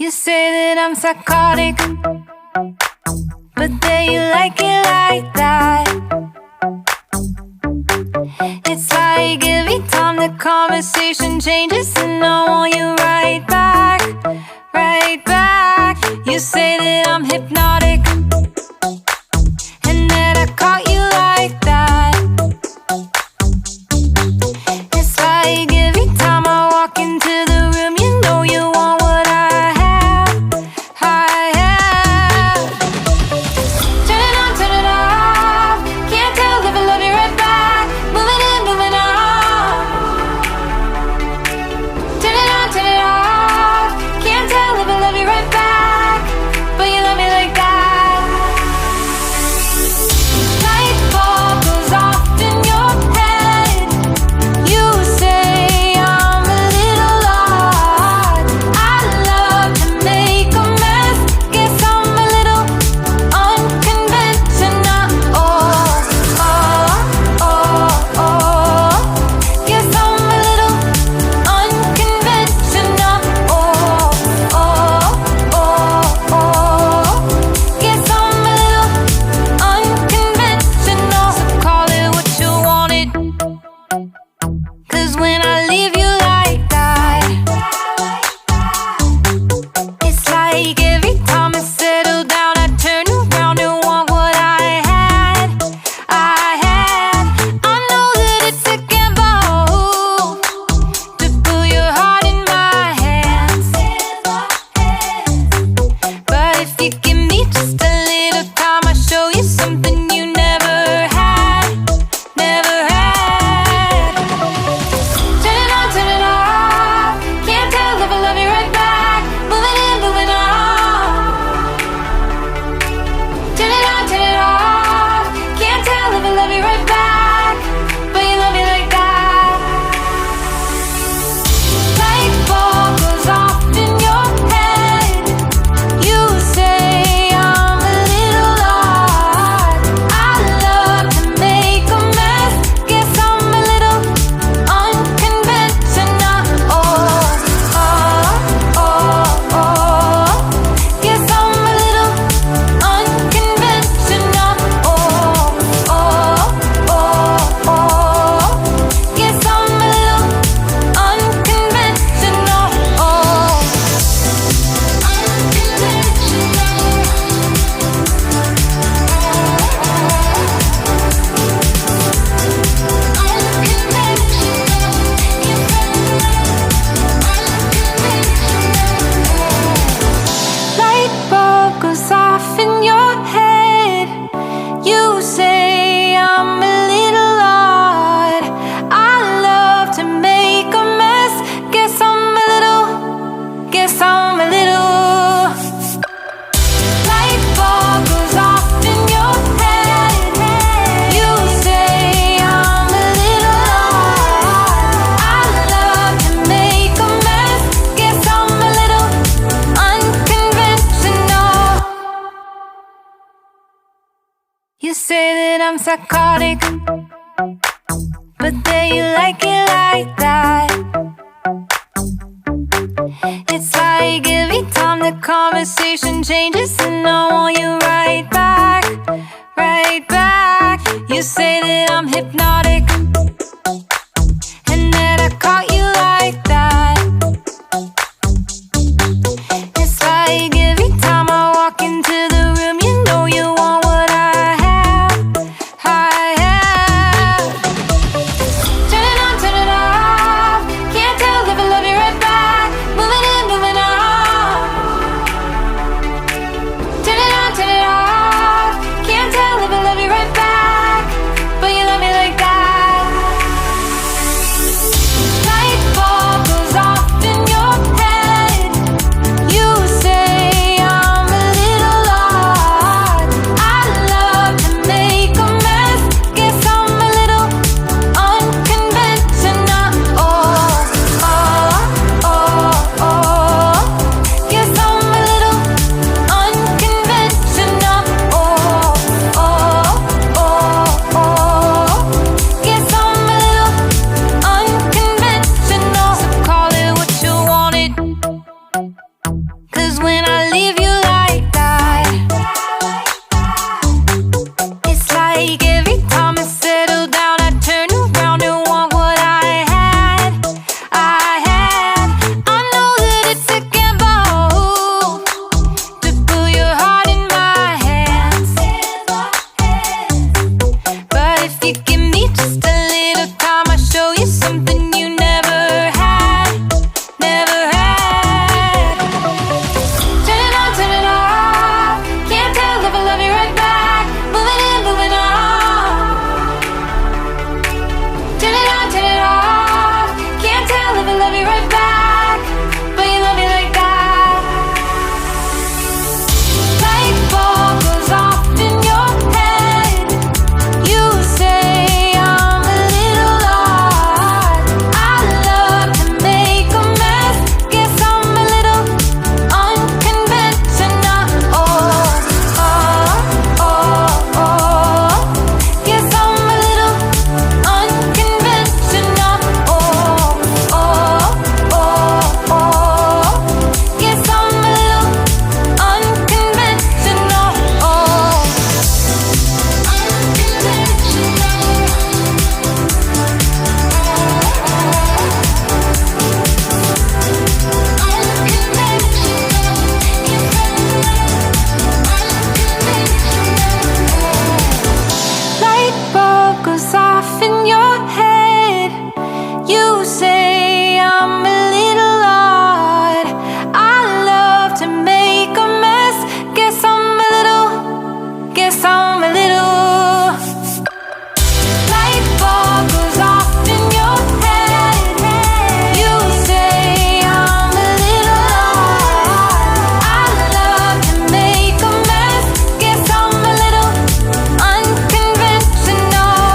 You say that I'm psychotic, but then you like it like that. It's like every time the conversation changes, and I want you right back, right back. You say that I'm hypnotic, and that I caught you like that. It's like every time I walk into the room, you know you want what I have, I have. Turn it on, turn it off. Can't tell if I love you right back. Moving in, moving on. Turn it on, turn it off. Can't tell if I love you right back, but you love me like that. Light bulb goes off in your head. You say I'm a little odd. I love to make a mess. Guess I'm a little unconventional. Oh, oh, oh, oh. Guess I'm a little unconventional. Oh, oh, oh, oh. Guess I'm a little unconventional. So call it what you wanted, 'cause when I leave you like that, it's like every time I settle down, I turn around and want what I had, I had. I know that it's a gamble to put your heart in my hands, but if you give me just a little time, I'll show you something you never had, never had. Turn it on, turn it off. Can't tell if I love you right back. Moving in, moving on. Turn it on, turn it off. Can't tell if I love you right back, but you love me like that. Light bulb goes off in your head. You say I'm a little odd. I love to make a mess. Guess I'm a little unconventional. Oh, oh, oh, oh. Guess I'm a little unconventional. Oh, oh, oh, oh. Guess I'm a little unconventional. Oh, light bulb goes off in your head. You say I'm a little odd. I love to make a mess. Guess I'm a little, guess I'm a little. Light bulb goes off in your head. You say I'm a little odd. I love to make a mess. Guess I'm a little unconventional. You say that I'm psychotic, but then you like it like that. It's like every time the conversation changes, and I want you right back, right back. You say that I'm hypnotic, and that I caught you like that. It's like every time I walk into the room, you know you want what I have, I have. Turn it on, turn it off. Can't tell if I love you right back. Moving in, moving on. Turn it on, turn it off. Can't tell if I love you right back, but you love me like that. colors when I leave you like that. It's like every time I settle down, I turn around and want what I had. I know that it's a gamble to put your heart in my hands, but if you give me just a little time, I'll show you something you never had, never had. Turn it on, turn it off. Can't tell if I love you right back. Moving in, moving on. Turn it on, turn it off. Can't tell if I love you right back, but you love me like that. Light bulb goes off in your head. You say I'm a little odd. I love to make a mess. Guess I'm a little unconventional. Guess I'm a little unconventional. Guess I'm a little Light bulb goes off in your head. You say I'm a little odd. I love to make a mess. Guess I'm a little. Light bulb goes off in your head. You say I'm a little odd. I love to make a mess. Guess I'm a little unconventional.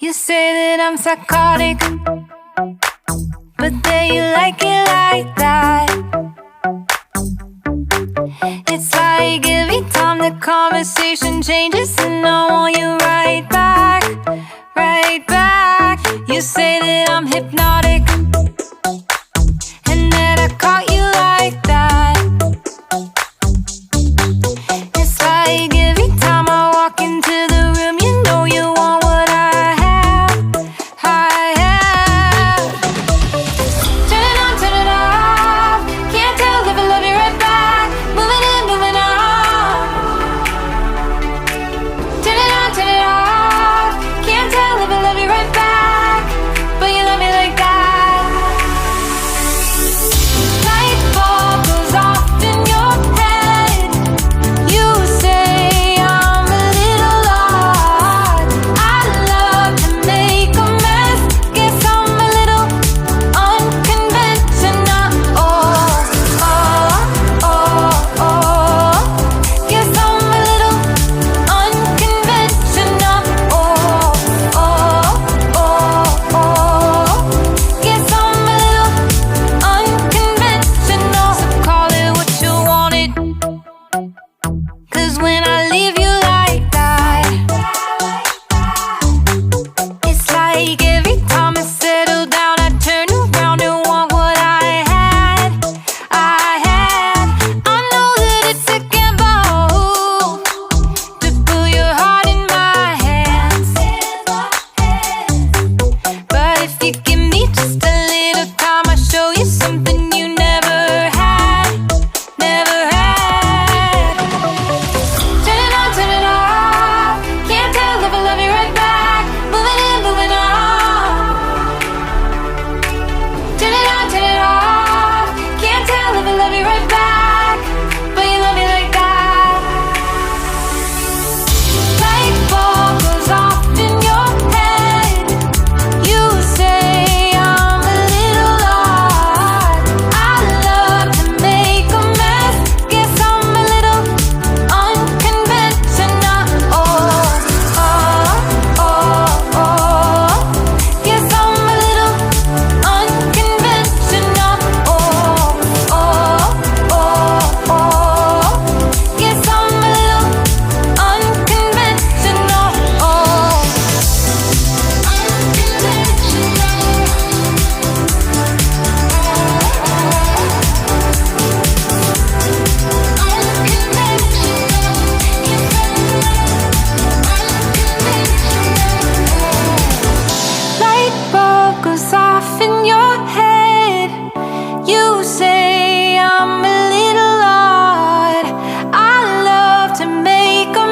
You say that I'm psychotic, but then you like it like that.